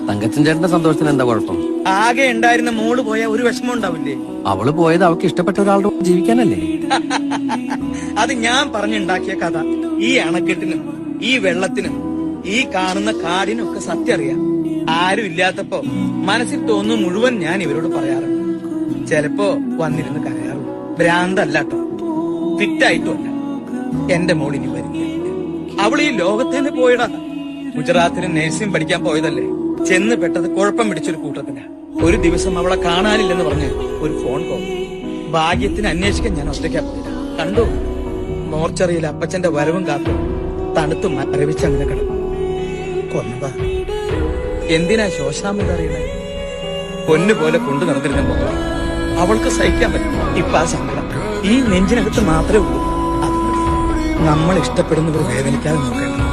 തങ്കച്ചൻ ചേട്ടന്റെ സന്തോഷത്തിന് എന്താ കുഴപ്പം? ആകെ ഉണ്ടായിരുന്ന മോള് പോയ ഒരു വിഷമം ഉണ്ടാവില്ലേ? അവള് പോയത് അവൾക്ക് ഇഷ്ടപ്പെട്ട ഒരാളുടെ കൂടെ ജീവിക്കാനല്ലേ? അത് ഞാൻ പറഞ്ഞുണ്ടാക്കിയ കഥ. ഈ അണക്കെട്ടിനും ഈ വെള്ളത്തിനും ഈ കാണുന്ന കാടിനും ഒക്കെ സത്യം അറിയാം. ആരും ഇല്ലാത്തപ്പോ മനസ്സിൽ തോന്നുന്നു മുഴുവൻ ഞാൻ ഇവരോട് പറയാറുണ്ട്. ചിലപ്പോ വന്നിരുന്ന് കരയാറുണ്ട്. ഭ്രാന്തല്ലാട്ടോ, ഫിറ്റായിട്ടും അല്ല. എന്റെ മോളിനി വരില്ല. അവൾ ഈ ലോകത്തേന്ന് പോയടാ. ഗുജറാത്തിന് നഴ്സിംഗ് പഠിക്കാൻ പോയതല്ലേ. ചെന്ന് പെട്ടത് കുഴപ്പം പിടിച്ചൊരു കൂട്ടത്തിനാ. ഒരു ദിവസം അവളെ കാണാനില്ലെന്ന് പറഞ്ഞ് ഒരു ഫോൺ കോൾ. ഭാഗ്യത്തിന് അന്വേഷിക്കാൻ ഞാൻ ഒറ്റയ്ക്കാ പോയില്ല. കണ്ടു, മോർച്ചറിയിൽ അപ്പച്ചന്റെ വരവും കാത്തു തണുത്തു മരവിച്ച് അങ്ങനെ കിടന്നു. കൊന്നതാ. എന്തിനാ ശോശാമെന്ന് അറിയണേ? പൊന്നുപോലെ കൊണ്ടു നടന്നിരുന്ന മോളെ അവൾക്ക് സഹിക്കാൻ പറ്റും. ഇപ്പൊ ആ സങ്കടം ഈ നെഞ്ചിനകത്ത് മാത്രമേ ഉള്ളൂ. അത് നമ്മൾ ഇഷ്ടപ്പെടുന്നവർ വേദനിക്കാതെ നോക്കണം.